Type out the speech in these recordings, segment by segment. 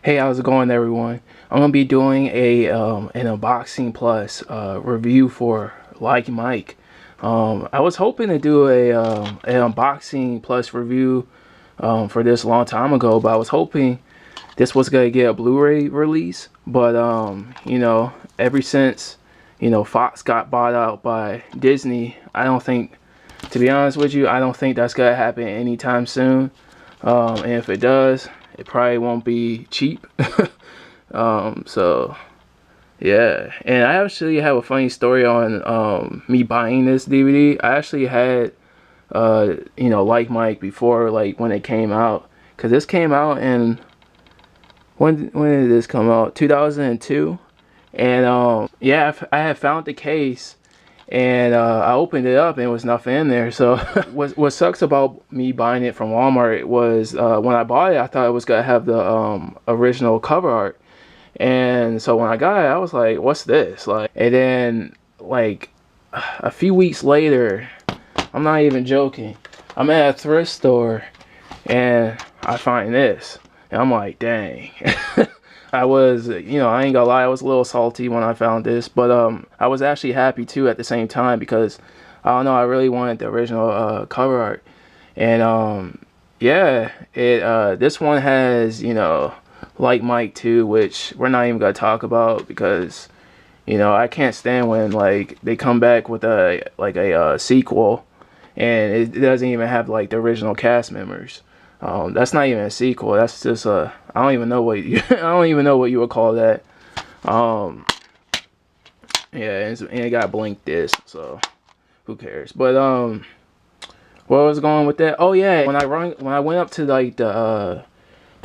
Hey, how's it going, everyone? I'm gonna be doing a an unboxing plus review for Like Mike. I was hoping to do a an unboxing plus review for this a long time ago, but I was hoping this was gonna get a Blu-ray release. But ever since Fox got bought out by Disney, I don't think, to be honest with you, I don't think that's gonna happen anytime soon. And if it does, it probably won't be cheap. So yeah, and I actually have a funny story on me buying this DVD. I actually had Like Mike before, like when it came out, because this came out in, when did this come out? 2002. And yeah, I had found the case, and I opened it up and there was nothing in there. So what sucks about me buying it from Walmart was when I bought it, I thought it was gonna have the original cover art. And so when I got it, I was like, what's this? Like, and then like a few weeks later, I'm not even joking, I'm at a thrift store and I find this. And I'm like, dang. I was, I ain't gonna lie, I was a little salty when I found this, but I was actually happy too at the same time, because I don't know, I really wanted the original cover art. And yeah, it this one has, Like Mike 2, which we're not even gonna talk about, because I can't stand when like they come back with a sequel and it doesn't even have like the original cast members. That's not even a sequel. That's just a, I don't even know what you, I don't even know what you would call that. Um, yeah, and it got blank disc, so who cares? But what was going with that? Oh yeah, when I went up to like the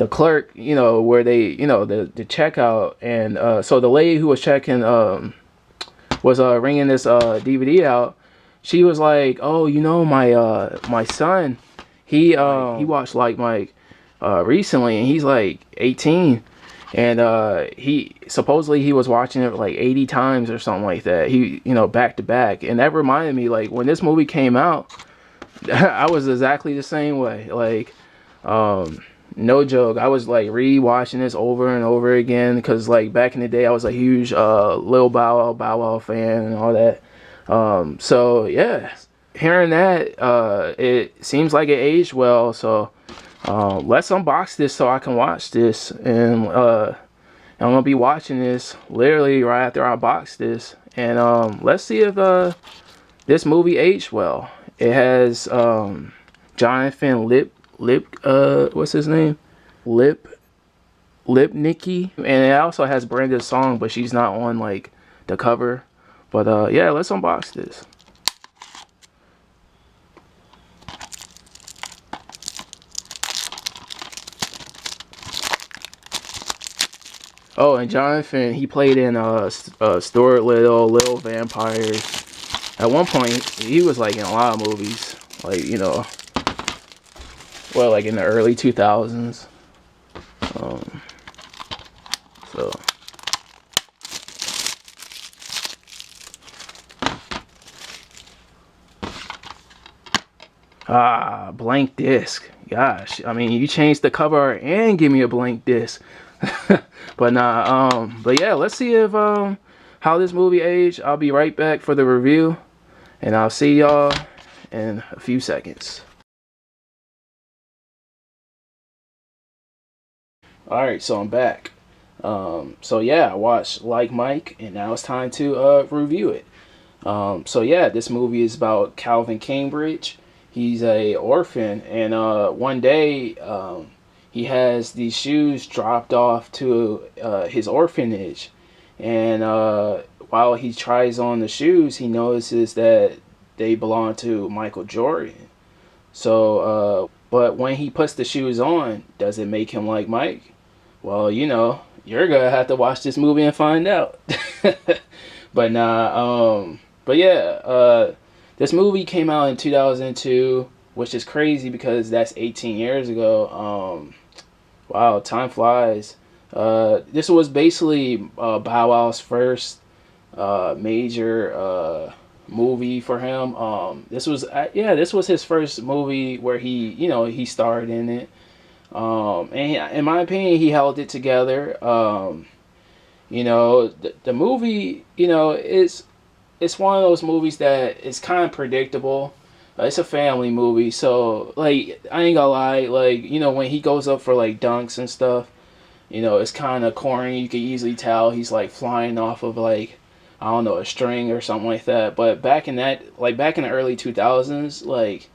clerk, where they, the checkout, and so the lady who was checking was ringing this DVD out. She was like, "Oh, my son, he watched Like Mike recently, and he's like 18, and he supposedly he was watching it like 80 times or something like that. He, back to back." And that reminded me, like, when this movie came out, I was exactly the same way. Like, no joke, I was like re-watching this over and over again, because like back in the day I was a huge Lil Bow Wow fan and all that. So yeah, hearing that, it seems like it aged well. So let's unbox this so I can watch this. And I'm gonna be watching this literally right after I box this. And let's see if this movie aged well. It has Jonathan what's his name? Lipnicki. And it also has Brenda's song, but she's not on like the cover. But yeah, let's unbox this. Oh, and Jonathan, he played in Stuart Little Vampires. At one point, he was like in a lot of movies, like, well, like in the early 2000s. Um, so blank disc. Gosh, I mean, you changed the cover art and give me a blank disc. But nah, but yeah, let's see if how this movie aged. I'll be right back for the review, and I'll see y'all in a few seconds. Alright, so I'm back. So yeah, I watched Like Mike, and now it's time to review it. So yeah, this movie is about Calvin Cambridge. He's a orphan, and one day he has these shoes dropped off to his orphanage, and while he tries on the shoes, he notices that they belong to Michael Jordan. So, but when he puts the shoes on, does it make him like Mike? Well, you're gonna have to watch this movie and find out. But nah, but yeah, this movie came out in 2002, which is crazy because that's 18 years ago. Wow, time flies. This was basically Bow Wow's first major movie for him. This was yeah, this was his first movie where he starred in it. In my opinion, he held it together. The movie, it's one of those movies that is kind of predictable. It's a family movie, so like I ain't gonna lie, like when he goes up for like dunks and stuff, it's kind of corny. You can easily tell he's like flying off of like I don't know a string or something like that. But back in the early 2000s, like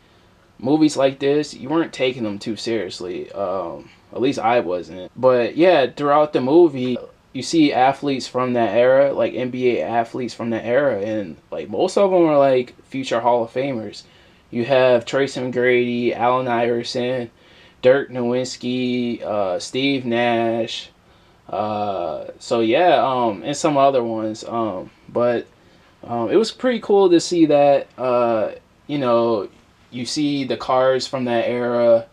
movies like this, you weren't taking them too seriously. At least I wasn't. But yeah, throughout the movie, you see athletes from that era, like NBA athletes from that era, and like most of them are like future Hall of Famers. You have Tracy McGrady, Allen Iverson, Dirk Nowitzki, Steve Nash. So yeah, and some other ones. But it was pretty cool to see that. You know, you see the cars from that era,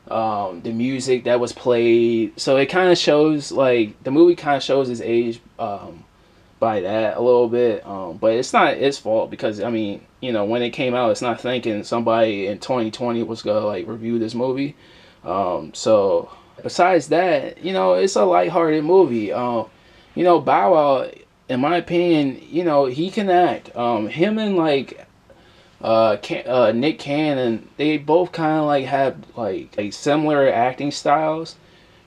the music that was played. So it kind of shows like the movie kind of shows his age by that a little bit. But it's not its fault because I mean, when it came out, it's not thinking somebody in 2020 was gonna like review this movie. So besides that, it's a lighthearted movie. Bow Wow, in my opinion, he can act. Him and like Nick Cannon, they both kind of like have like similar acting styles.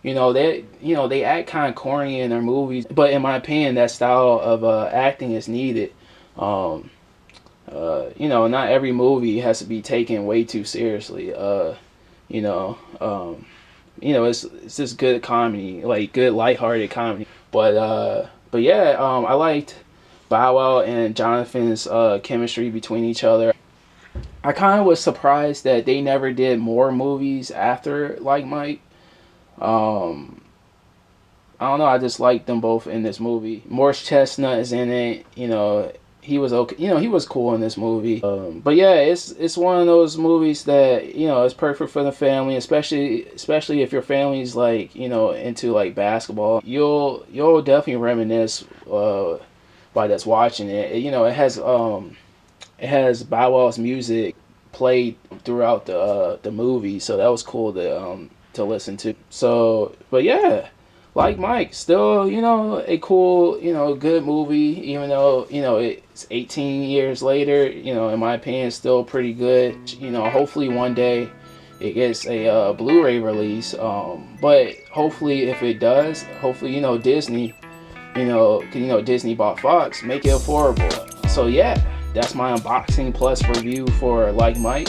They act kind of corny in their movies, but in my opinion, that style of acting is needed. Um, Not every movie has to be taken way too seriously. You know, um, it's just good comedy, like good lighthearted comedy. But yeah, I liked Bow Wow and Jonathan's chemistry between each other. I kind of was surprised that they never did more movies after Like Mike. Um, I don't know. I just liked them both in this movie. Morris Chestnut is in it. He was okay. He was cool in this movie. But yeah, it's one of those movies that is perfect for the family, especially if your family's like into like basketball. You'll definitely reminisce by just watching it. It has Bow Wow's music played throughout the movie, so that was cool to listen to. So, but yeah, like Mike, still a cool good movie, even though it's 18 years later. In my opinion, it's still pretty good. Hopefully one day it gets a Blu-ray release. But hopefully if it does, hopefully Disney, 'cause, Disney bought Fox, make it affordable. So yeah, that's my unboxing plus review for Like Mike,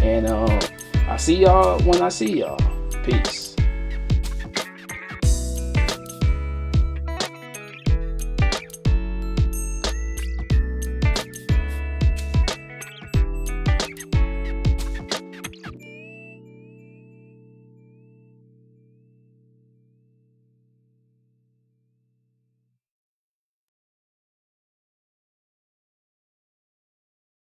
and I'll see y'all when I see y'all. Peace.